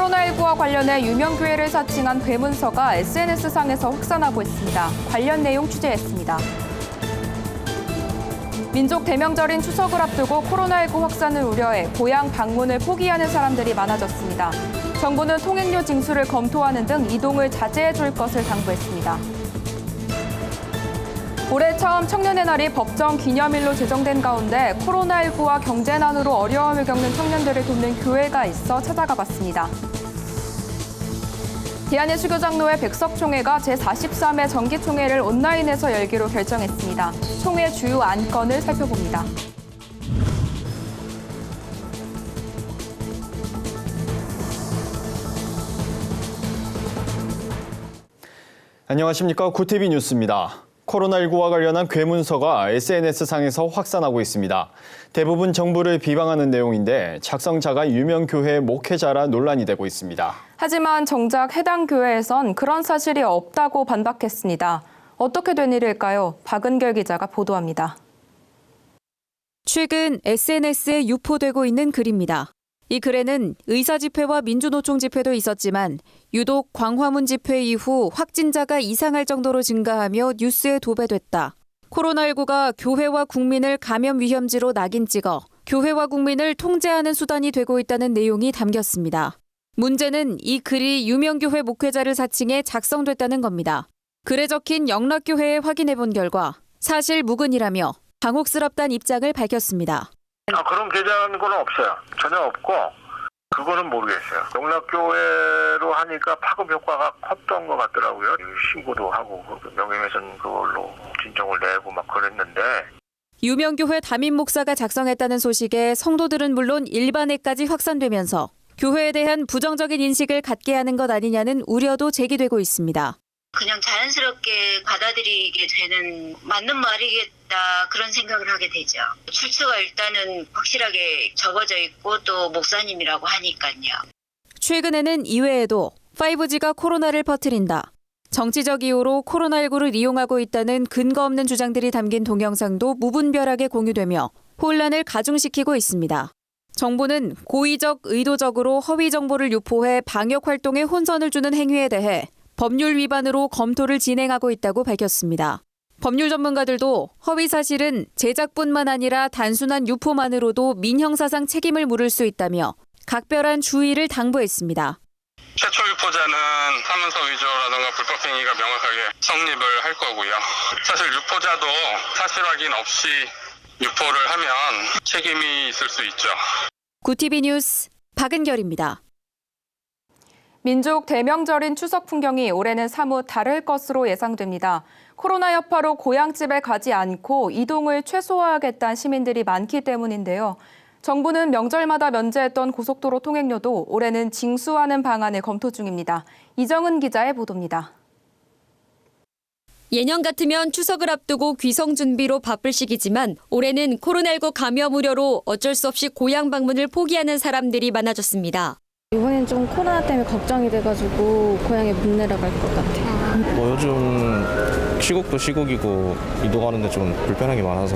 코로나19와 관련해 유명 교회를 사칭한 괴문서가 SNS상에서 확산하고 있습니다. 관련 내용 취재했습니다. 민족 대명절인 추석을 앞두고 코로나19 확산을 우려해 고향 방문을 포기하는 사람들이 많아졌습니다. 정부는 통행료 징수를 검토하는 등 이동을 자제해 줄 것을 당부했습니다. 올해 처음 청년의 날이 법정 기념일로 제정된 가운데 코로나19와 경제난으로 어려움을 겪는 청년들을 돕는 교회가 있어 찾아가 봤습니다. 대한예수교장로회 백석총회가 제43회 정기총회를 온라인에서 열기로 결정했습니다. 총회 주요 안건을 살펴봅니다. 안녕하십니까. 구TV 뉴스입니다. 코로나19와 관련한 괴문서가 SNS상에서 확산하고 있습니다. 대부분 정부를 비방하는 내용인데 작성자가 유명 교회 목회자라 논란이 되고 있습니다. 하지만 정작 해당 교회에선 그런 사실이 없다고 반박했습니다. 어떻게 된 일일까요? 박은결 기자가 보도합니다. 최근 SNS에 유포되고 있는 글입니다. 이 글에는 의사집회와 민주노총 집회도 있었지만 유독 광화문 집회 이후 확진자가 이상할 정도로 증가하며 뉴스에 도배됐다. 코로나19가 교회와 국민을 감염 위험지로 낙인 찍어 교회와 국민을 통제하는 수단이 되고 있다는 내용이 담겼습니다. 문제는 이 글이 유명교회 목회자를 사칭해 작성됐다는 겁니다. 글에 적힌 영락교회에 확인해본 결과 사실 무근이라며 당혹스럽다는 입장을 밝혔습니다. 그런 계좌는 건 없어요. 전혀 없고 그거는 모르겠어요. 영락교회로 하니까 파급 효과가 컸던 것 같더라고요. 신고도 하고 명예훼손 그걸로 진정을 내고 막 그랬는데. 유명교회 담임 목사가 작성했다는 소식에 성도들은 물론 일반에까지 확산되면서 교회에 대한 부정적인 인식을 갖게 하는 것 아니냐는 우려도 제기되고 있습니다. 그냥 자연스럽게 받아들이게 되는 맞는 말이겠다 그런 생각을 하게 되죠. 출처가 일단은 확실하게 적어져 있고 또 목사님이라고 하니까요. 최근에는 이외에도 5G가 코로나를 퍼뜨린다. 정치적 이유로 코로나19를 이용하고 있다는 근거 없는 주장들이 담긴 동영상도 무분별하게 공유되며 혼란을 가중시키고 있습니다. 정부는 고의적, 의도적으로 허위 정보를 유포해 방역 활동에 혼선을 주는 행위에 대해 법률 위반으로 검토를 진행하고 있다고 밝혔습니다. 법률 전문가들도 허위 사실은 제작뿐만 아니라 단순한 유포만으로도 민형사상 책임을 물을 수 있다며 각별한 주의를 당부했습니다. 최초 유포자는 사문서 위조라든가 불법 행위가 명확하게 성립을 할 거고요. 사실 유포자도 사실 확인 없이 유포를 하면 책임이 있을 수 있죠. 구TV 뉴스 박은결입니다. 민족 대명절인 추석 풍경이 올해는 사뭇 다를 것으로 예상됩니다. 코로나 여파로 고향집에 가지 않고 이동을 최소화하겠다는 시민들이 많기 때문인데요. 정부는 명절마다 면제했던 고속도로 통행료도 올해는 징수하는 방안을 검토 중입니다. 이정은 기자의 보도입니다. 예년 같으면 추석을 앞두고 귀성 준비로 바쁠 시기지만 올해는 코로나19 감염 우려로 어쩔 수 없이 고향 방문을 포기하는 사람들이 많아졌습니다. 이번엔 좀 코로나 때문에 걱정이 돼가지고 고향에 못 내려갈 것 같아요. 요즘 시국도 시국이고 이동하는데 좀 불편한 게 많아서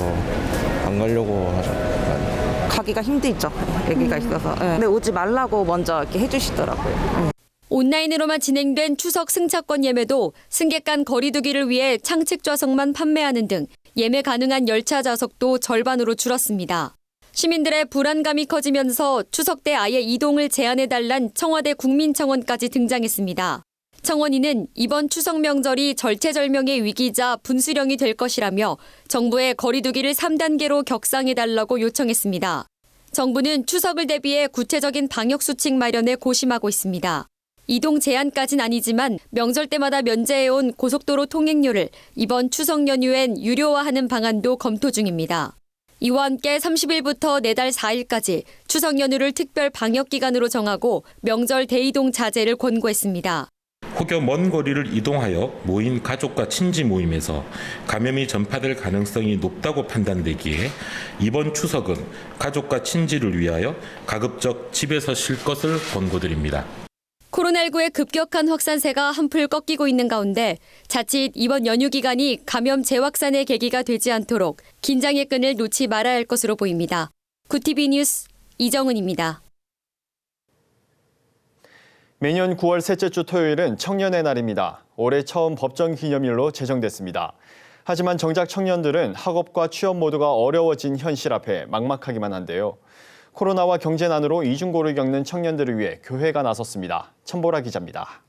안 가려고 하죠. 가기가 힘들죠. 아기가 있어서. 근데 오지 말라고 먼저 이렇게 해주시더라고요. 온라인으로만 진행된 추석 승차권 예매도 승객 간 거리 두기를 위해 창책 좌석만 판매하는 등 예매 가능한 열차 좌석도 절반으로 줄었습니다. 시민들의 불안감이 커지면서 추석 때 아예 이동을 제한해달란 청와대 국민청원까지 등장했습니다. 청원인은 이번 추석 명절이 절체절명의 위기자 분수령이 될 것이라며 정부의 거리 두기를 3단계로 격상해달라고 요청했습니다. 정부는 추석을 대비해 구체적인 방역수칙 마련에 고심하고 있습니다. 이동 제한까진 아니지만 명절 때마다 면제해온 고속도로 통행료를 이번 추석 연휴엔 유료화하는 방안도 검토 중입니다. 이와 함께 30일부터 내달 4일까지 추석 연휴를 특별 방역기간으로 정하고 명절 대이동 자제를 권고했습니다. 혹여 먼 거리를 이동하여 모인 가족과 친지 모임에서 감염이 전파될 가능성이 높다고 판단되기에 이번 추석은 가족과 친지를 위하여 가급적 집에서 쉴 것을 권고드립니다. 코로나19의 급격한 확산세가 한풀 꺾이고 있는 가운데 자칫 이번 연휴 기간이 감염 재확산의 계기가 되지 않도록 긴장의 끈을 놓지 말아야 할 것으로 보입니다. 구TV 뉴스 이정은입니다. 매년 9월 셋째 주 토요일은 청년의 날입니다. 올해 처음 법정 기념일로 제정됐습니다. 하지만 정작 청년들은 학업과 취업 모두가 어려워진 현실 앞에 막막하기만 한데요. 코로나와 경제난으로 이중고를 겪는 청년들을 위해 교회가 나섰습니다. 천보라 기자입니다.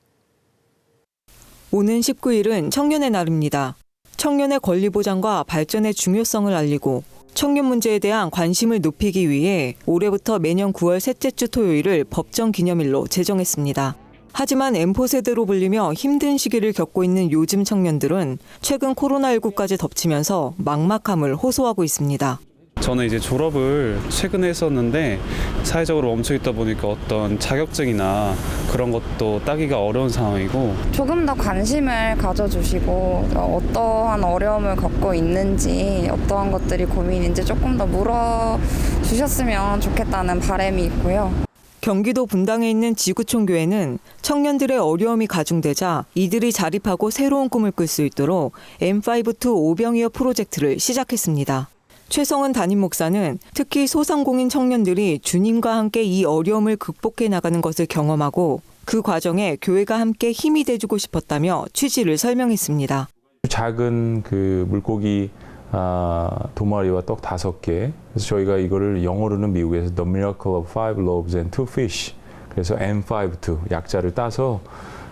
오는 19일은 청년의 날입니다. 청년의 권리 보장과 발전의 중요성을 알리고 청년 문제에 대한 관심을 높이기 위해 올해부터 매년 9월 셋째 주 토요일을 법정 기념일로 제정했습니다. 하지만 M4세대로 불리며 힘든 시기를 겪고 있는 요즘 청년들은 최근 코로나19까지 덮치면서 막막함을 호소하고 있습니다. 저는 이제 졸업을 최근에 했었는데 사회적으로 멈춰 있다 보니까 어떤 자격증이나 그런 것도 따기가 어려운 상황이고, 조금 더 관심을 가져주시고 어떠한 어려움을 겪고 있는지, 어떠한 것들이 고민인지 조금 더 물어주셨으면 좋겠다는 바람이 있고요. 경기도 분당에 있는 지구촌교회는 청년들의 어려움이 가중되자 이들이 자립하고 새로운 꿈을 꿀 수 있도록 M5-2 오병이어 프로젝트를 시작했습니다. 최성은 담임 목사는 특히 소상공인 청년들이 주님과 함께 이 어려움을 극복해 나가는 것을 경험하고 그 과정에 교회가 함께 힘이 돼주고 싶었다며 취지를 설명했습니다. 작은 그 물고기 2마리와 떡 5개. 그래서 저희가 이거를 영어로는 미국에서 The Miracle of 5 Loaves and 2 Fish. 그래서 M5-2 약자를 따서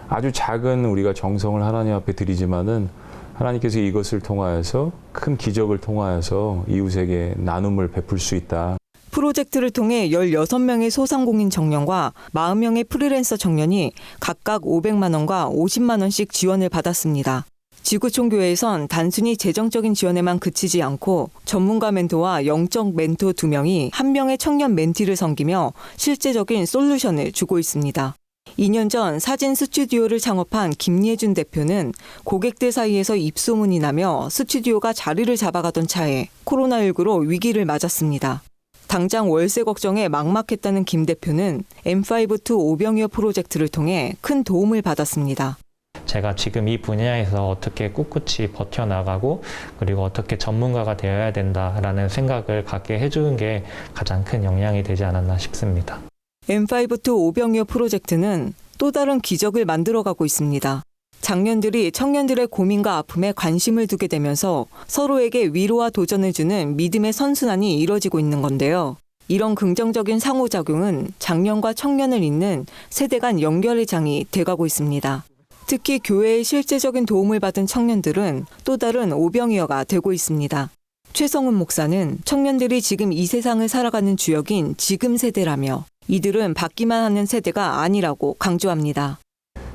아주 작은 우리가 정성을 하나님 앞에 드리지만은 하나님께서 이것을 통하여서 큰 기적을 통하여서 이웃에게 나눔을 베풀 수 있다. 프로젝트를 통해 16명의 소상공인 청년과 40명의 프리랜서 청년이 각각 500만 원과 50만 원씩 지원을 받았습니다. 지구촌교회에선 단순히 재정적인 지원에만 그치지 않고 전문가 멘토와 영적 멘토 2명이 한 명의 청년 멘티를 섬기며 실제적인 솔루션을 주고 있습니다. 2년 전 사진 스튜디오를 창업한 김예준 대표는 고객들 사이에서 입소문이 나며 스튜디오가 자리를 잡아가던 차에 코로나19로 위기를 맞았습니다. 당장 월세 걱정에 막막했다는 김 대표는 M5-2 오병이어 프로젝트를 통해 큰 도움을 받았습니다. 제가 지금 이 분야에서 어떻게 꿋꿋이 버텨나가고 그리고 어떻게 전문가가 되어야 된다라는 생각을 갖게 해주는 게 가장 큰 영향이 되지 않았나 싶습니다. M5-2 오병이어 프로젝트는 또 다른 기적을 만들어가고 있습니다. 장년들이 청년들의 고민과 아픔에 관심을 두게 되면서 서로에게 위로와 도전을 주는 믿음의 선순환이 이뤄지고 있는 건데요. 이런 긍정적인 상호작용은 장년과 청년을 잇는 세대 간 연결의 장이 돼가고 있습니다. 특히 교회의 실제적인 도움을 받은 청년들은 또 다른 오병이어가 되고 있습니다. 최성은 목사는 청년들이 지금 이 세상을 살아가는 주역인 지금 세대라며 이들은 받기만 하는 세대가 아니라고 강조합니다.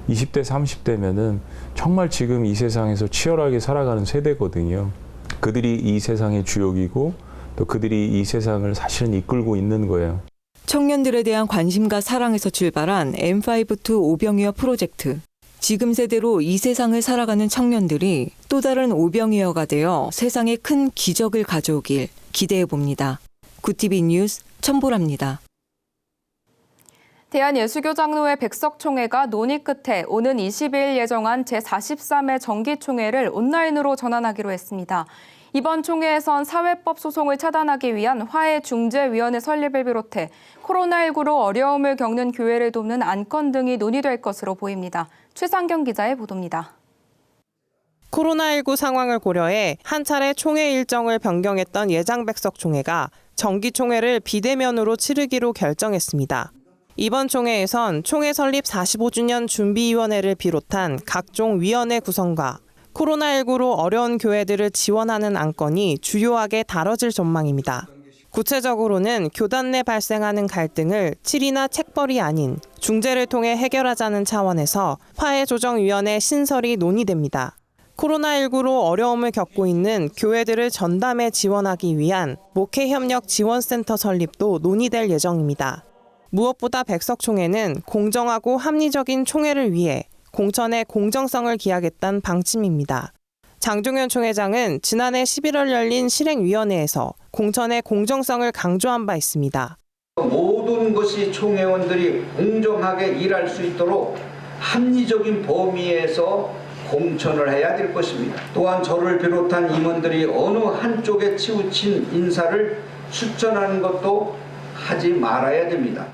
20대, 30대면은 정말 지금 이 세상에서 치열하게 살아가는 세대거든요. 그들이 이 세상의 주역이고 또 그들이 이 세상을 사실은 이끌고 있는 거예요. 청년들에 대한 관심과 사랑에서 출발한 M5-2 오병이어 프로젝트. 지금 세대로 이 세상을 살아가는 청년들이 또 다른 오병이어가 되어 세상에 큰 기적을 가져오길 기대해 봅니다. 구TV 뉴스 천보라입니다. 대한예수교장로회 백석총회가 논의 끝에 오는 20일 예정한 제43회 정기총회를 온라인으로 전환하기로 했습니다. 이번 총회에선 사회법 소송을 차단하기 위한 화해중재위원회 설립을 비롯해 코로나19로 어려움을 겪는 교회를 돕는 안건 등이 논의될 것으로 보입니다. 최상경 기자의 보도입니다. 코로나19 상황을 고려해 한 차례 총회 일정을 변경했던 예장백석총회가 정기총회를 비대면으로 치르기로 결정했습니다. 이번 총회에선 총회 설립 45주년 준비위원회를 비롯한 각종 위원회 구성과 코로나19로 어려운 교회들을 지원하는 안건이 주요하게 다뤄질 전망입니다. 구체적으로는 교단 내 발생하는 갈등을 칠이나 책벌이 아닌 중재를 통해 해결하자는 차원에서 화해조정위원회 신설이 논의됩니다. 코로나19로 어려움을 겪고 있는 교회들을 전담해 지원하기 위한 목회협력지원센터 설립도 논의될 예정입니다. 무엇보다 백석총회는 공정하고 합리적인 총회를 위해 공천의 공정성을 기하겠다는 방침입니다. 장종현 총회장은 지난해 11월 열린 실행위원회에서 공천의 공정성을 강조한 바 있습니다. 모든 것이 총회원들이 공정하게 일할 수 있도록 합리적인 범위에서 공천을 해야 될 것입니다. 또한 저를 비롯한 임원들이 어느 한쪽에 치우친 인사를 추천하는 것도 하지 말아야 됩니다.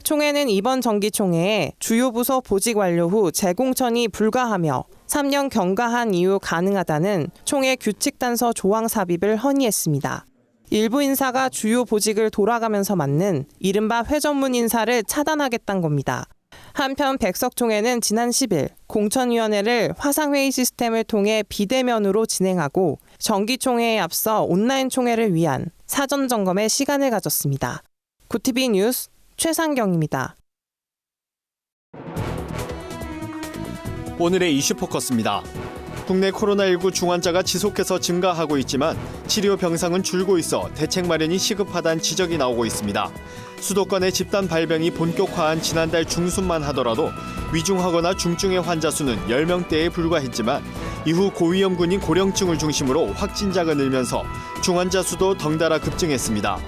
총회는 이번 정기총회에 주요 부서 보직 완료 후 재공천이 불가하며 3년 경과한 이후 가능하다는 총회 규칙 단서 조항 삽입을 헌의했습니다. 일부 인사가 주요 보직을 돌아가면서 맡는 이른바 회전문 인사를 차단하겠다는 겁니다. 한편 백석총회는 지난 10일 공천위원회를 화상회의 시스템을 통해 비대면으로 진행하고 정기총회에 앞서 온라인 총회를 위한 사전 점검의 시간을 가졌습니다. 구티비 뉴스 최상경입니다. 오늘의 이슈 포커스입니다. 국내 코로나19 중환자가 지속해서 증가하고 있지만 치료 병상은 줄고 있어 대책 마련이 시급하다는 지적이 나오고 있습니다. 수도권의 집단 발병이 본격화한 지난달 중순만 하더라도 위중하거나 중증의 환자 수는 10명대에 불과했지만 이후 고위험군인 고령층을 중심으로 확진자가 늘면서 중환자 수도 덩달아 급증했습니다.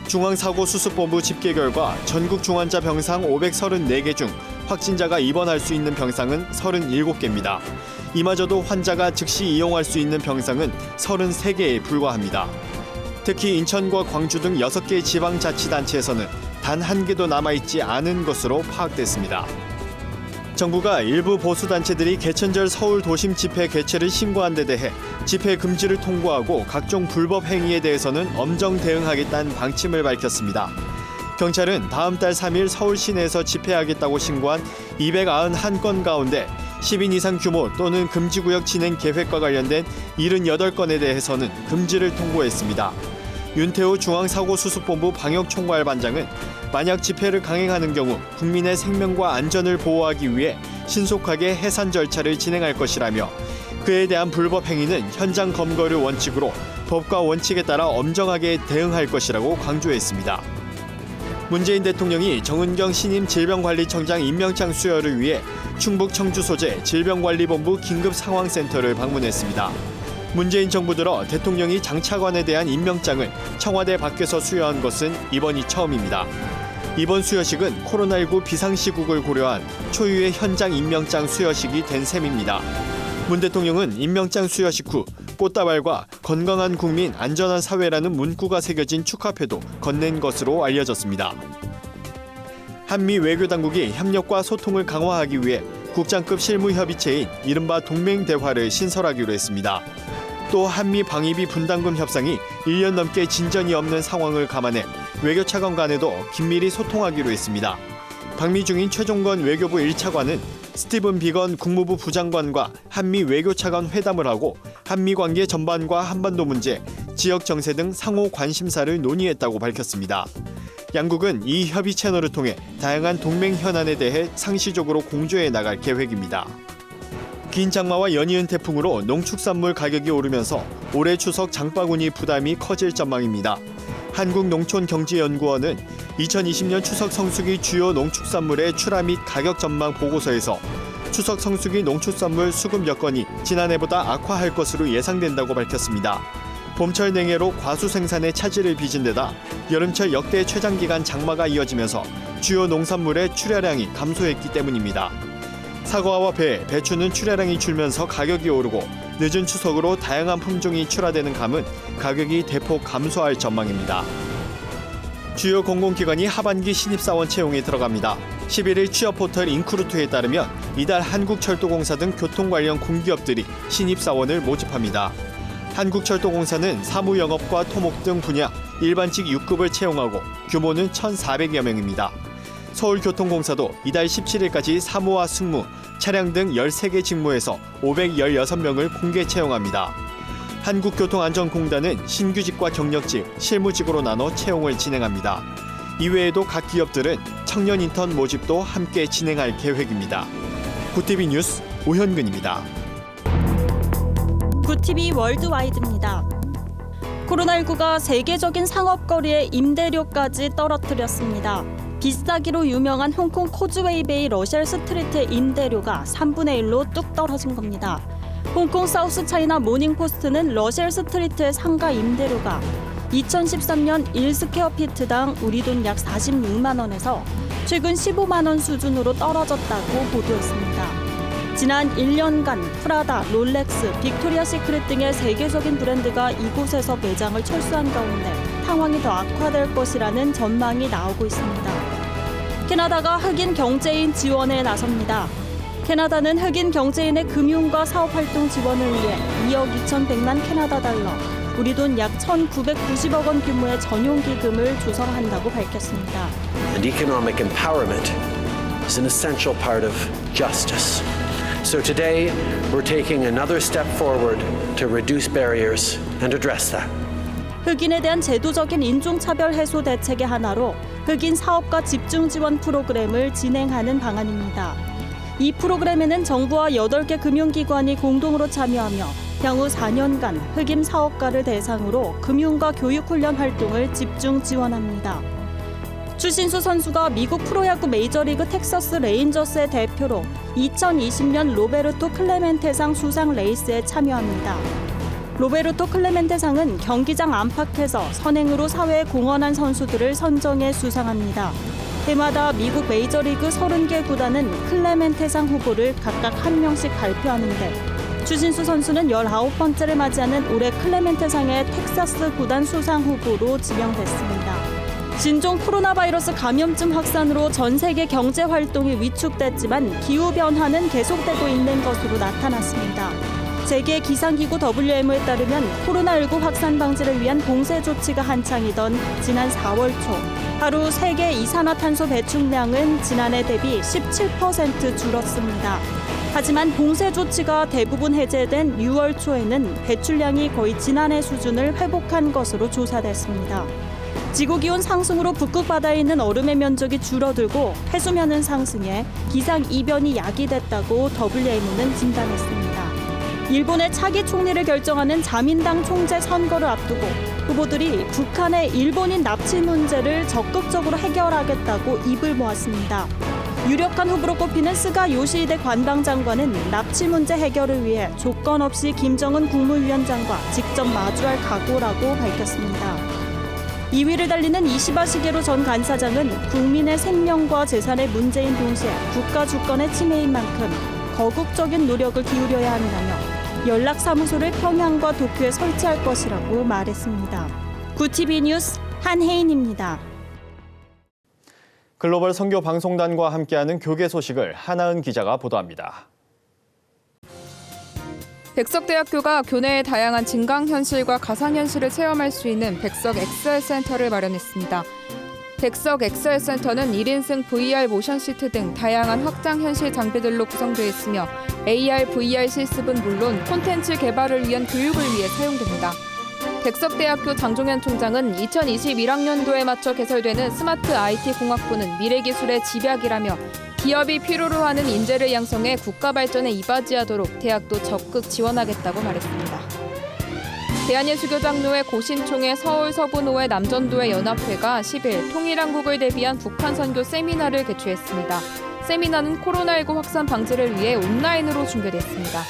중앙사고수습본부 집계 결과 전국 중환자 병상 534개 중 확진자가 입원할 수 있는 병상은 37개입니다. 이마저도 환자가 즉시 이용할 수 있는 병상은 33개에 불과합니다. 특히 인천과 광주 등 6개 지방자치단체에서는 단 한 개도 남아있지 않은 것으로 파악됐습니다. 정부가 일부 보수단체들이 개천절 서울 도심 집회 개최를 신고한 데 대해 집회 금지를 통보하고 각종 불법 행위에 대해서는 엄정 대응하겠다는 방침을 밝혔습니다. 경찰은 다음 달 3일 서울 시내에서 집회하겠다고 신고한 291건 가운데 10인 이상 규모 또는 금지구역 진행 계획과 관련된 78건에 대해서는 금지를 통보했습니다. 윤태호 중앙사고수습본부 방역총괄반장은 만약 집회를 강행하는 경우 국민의 생명과 안전을 보호하기 위해 신속하게 해산 절차를 진행할 것이라며 그에 대한 불법 행위는 현장 검거를 원칙으로 법과 원칙에 따라 엄정하게 대응할 것이라고 강조했습니다. 문재인 대통령이 정은경 신임 질병관리청장 임명장 수여를 위해 충북 청주 소재 질병관리본부 긴급상황센터를 방문했습니다. 문재인 정부 들어 대통령이 장차관에 대한 임명장을 청와대 밖에서 수여한 것은 이번이 처음입니다. 이번 수여식은 코로나19 비상시국을 고려한 초유의 현장 임명장 수여식이 된 셈입니다. 문 대통령은 임명장 수여식 후 꽃다발과 건강한 국민, 안전한 사회라는 문구가 새겨진 축하패도 건넨 것으로 알려졌습니다. 한미 외교당국이 협력과 소통을 강화하기 위해 국장급 실무협의체인 이른바 동맹대화를 신설하기로 했습니다. 또 한미 방위비 분담금 협상이 1년 넘게 진전이 없는 상황을 감안해 외교차관 간에도 긴밀히 소통하기로 했습니다. 방미 중인 최종건 외교부 1차관은 스티븐 비건 국무부 부장관과 한미 외교차관 회담을 하고 한미 관계 전반과 한반도 문제, 지역 정세 등 상호 관심사를 논의했다고 밝혔습니다. 양국은 이 협의 채널을 통해 다양한 동맹 현안에 대해 상시적으로 공조해 나갈 계획입니다. 긴 장마와 연이은 태풍으로 농축산물 가격이 오르면서 올해 추석 장바구니 부담이 커질 전망입니다. 한국농촌경제연구원은 2020년 추석 성수기 주요 농축산물의 출하 및 가격 전망 보고서에서 추석 성수기 농축산물 수급 여건이 지난해보다 악화할 것으로 예상된다고 밝혔습니다. 봄철 냉해로 과수 생산에 차질을 빚은 데다 여름철 역대 최장기간 장마가 이어지면서 주요 농산물의 출하량이 감소했기 때문입니다. 사과와 배, 배추는 출하량이 줄면서 가격이 오르고 늦은 추석으로 다양한 품종이 출하되는 감은 가격이 대폭 감소할 전망입니다. 주요 공공기관이 하반기 신입사원 채용에 들어갑니다. 11일 취업 포털 인크루트에 따르면 이달 한국철도공사 등 교통 관련 공기업들이 신입사원을 모집합니다. 한국철도공사는 사무영업과 토목 등 분야 일반직 6급을 채용하고 규모는 1,400여 명입니다. 서울교통공사도 이달 17일까지 사무와 승무, 차량 등 13개 직무에서 516명을 공개 채용합니다. 한국교통안전공단은 신규직과 경력직, 실무직으로 나눠 채용을 진행합니다. 이외에도 각 기업들은 청년 인턴 모집도 함께 진행할 계획입니다. 구티비 뉴스 오현근입니다. 구티비 월드와이드입니다. 코로나19가 세계적인 상업거리의 임대료까지 떨어뜨렸습니다. 비싸기로 유명한 홍콩 코즈웨이베이 러셀 스트리트의 임대료가 3분의 1로 뚝 떨어진 겁니다. 홍콩 사우스 차이나 모닝포스트는 러셀 스트리트의 상가 임대료가 2013년 1스퀘어피트당 우리 돈 약 46만 원에서 최근 15만 원 수준으로 떨어졌다고 보도했습니다. 지난 1년간 프라다, 롤렉스, 빅토리아 시크릿 등의 세계적인 브랜드가 이곳에서 매장을 철수한 가운데 상황이 더 악화될 것이라는 전망이 나오고 있습니다. 캐나다가 흑인 경제인 지원에 나섭니다. 캐나다는 흑인 경제인의 금융과 사업 활동 지원을 위해 2억 2,100만 캐나다 달러, 우리 돈 약 1,990억 원 규모의 전용 기금을 조성한다고 밝혔습니다. And economic empowerment is an essential part of justice. So today, we're taking another step forward to reduce barriers and address that. 흑인에 대한 제도적인 인종차별 해소 대책의 하나로 흑인 사업가 집중 지원 프로그램을 진행하는 방안입니다. 이 프로그램에는 정부와 8개 금융기관이 공동으로 참여하며 향후 4년간 흑인 사업가를 대상으로 금융과 교육훈련 활동을 집중 지원합니다. 추신수 선수가 미국 프로야구 메이저리그 텍사스 레인저스의 대표로 2020년 로베르토 클레멘테상 수상 레이스에 참여합니다. 로베르토 클레멘테상은 경기장 안팎에서 선행으로 사회에 공헌한 선수들을 선정해 수상합니다. 해마다 미국 메이저리그 30개 구단은 클레멘테상 후보를 각각 한 명씩 발표하는데 추신수 선수는 19번째를 맞이하는 올해 클레멘테상의 텍사스 구단 수상 후보로 지명됐습니다. 신종 코로나 바이러스 감염증 확산으로 전 세계 경제 활동이 위축됐지만 기후변화는 계속되고 있는 것으로 나타났습니다. 세계 기상기구 WMO에 따르면 코로나19 확산 방지를 위한 봉쇄 조치가 한창이던 지난 4월 초 하루 세계 이산화탄소 배출량은 지난해 대비 17% 줄었습니다. 하지만 봉쇄 조치가 대부분 해제된 6월 초에는 배출량이 거의 지난해 수준을 회복한 것으로 조사됐습니다. 지구기온 상승으로 북극 바다에 있는 얼음의 면적이 줄어들고 해수면은 상승해 기상이변이 야기됐다고 WMO는 진단했습니다. 일본의 차기 총리를 결정하는 자민당 총재 선거를 앞두고 후보들이 북한의 일본인 납치 문제를 적극적으로 해결하겠다고 입을 모았습니다. 유력한 후보로 꼽히는 스가 요시히데 관방장관은 납치 문제 해결을 위해 조건 없이 김정은 국무위원장과 직접 마주할 각오라고 밝혔습니다. 2위를 달리는 이시바 시게루 전 간사장은 국민의 생명과 재산의 문제인 동시에 국가 주권의 침해인 만큼 거국적인 노력을 기울여야 한다며 연락사무소를 평양과 도쿄에 설치할 것이라고 말했습니다. 구티비 뉴스 한혜인입니다. 글로벌 선교 방송단과 함께하는 교계 소식을 하나은 기자가 보도합니다. 백석대학교가 교내의 다양한 증강현실과 가상현실을 체험할 수 있는 백석 XR센터를 마련했습니다. 백석 XR센터는 1인승 VR 모션시트 등 다양한 확장현실 장비들로 구성되어 있으며 AR, VR 실습은 물론 콘텐츠 개발을 위한 교육을 위해 사용됩니다. 백석대학교 장종현 총장은 2021학년도에 맞춰 개설되는 스마트 IT 공학부는 미래기술의 집약이라며 기업이 필요로 하는 인재를 양성해 국가 발전에 이바지하도록 대학도 적극 지원하겠다고 말했습니다. 대한예수교장로회 고신총회 서울서부노회 남전도회 연합회가 10일 통일한국을 대비한 북한 선교 세미나를 개최했습니다. 세미나는 코로나19 확산 방지를 위해 온라인으로 중계됐습니다.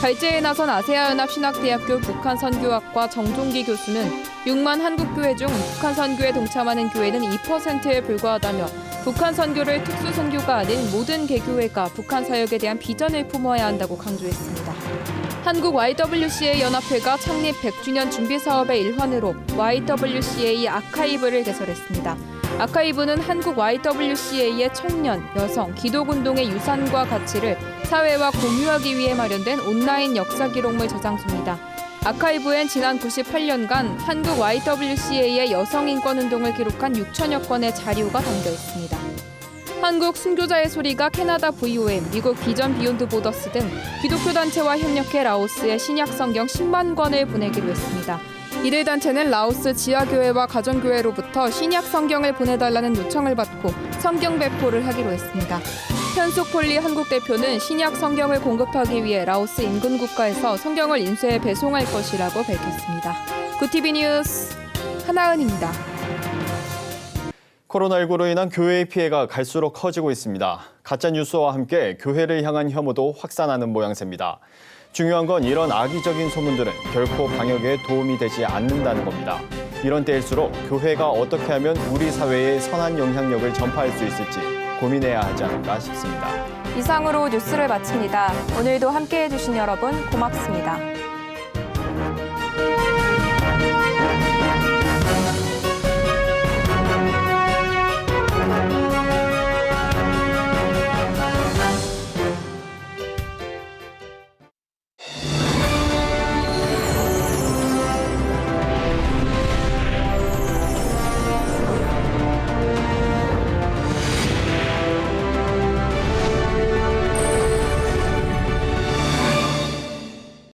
발제에 나선 아세아연합신학대학교 북한선교학과 정종기 교수는 6만 한국교회 중 북한 선교에 동참하는 교회는 2%에 불과하다며 북한 선교를 특수 선교가 아닌 모든 개교회가 북한 사역에 대한 비전을 품어야 한다고 강조했습니다. 한국 YWCA 연합회가 창립 100주년 준비 사업의 일환으로 YWCA 아카이브를 개설했습니다. 아카이브는 한국 YWCA의 청년, 여성, 기독운동의 유산과 가치를 사회와 공유하기 위해 마련된 온라인 역사 기록물 저장소입니다. 아카이브엔 지난 98년간 한국 YWCA의 여성 인권 운동을 기록한 6천여 건의 자료가 담겨 있습니다. 한국 순교자의 소리가 캐나다 VOM, 미국 비전 비욘드 보더스 등 기독교 단체와 협력해 라오스에 신약 성경 10만 권을 보내기로 했습니다. 이들 단체는 라오스 지하교회와 가정교회로부터 신약 성경을 보내달라는 요청을 받고 성경 배포를 하기로 했습니다. 현숙폴리 한국 대표는 신약 성경을 공급하기 위해 라오스 인근 국가에서 성경을 인쇄해 배송할 것이라고 밝혔습니다. 구티비 뉴스 하나은입니다. 코로나19로 인한 교회의 피해가 갈수록 커지고 있습니다. 가짜 뉴스와 함께 교회를 향한 혐오도 확산하는 모양새입니다. 중요한 건 이런 악의적인 소문들은 결코 방역에 도움이 되지 않는다는 겁니다. 이런 때일수록 교회가 어떻게 하면 우리 사회에 선한 영향력을 전파할 수 있을지 고민해야 하지 않을까 싶습니다. 이상으로 뉴스를 마칩니다. 오늘도 함께해 주신 여러분 고맙습니다.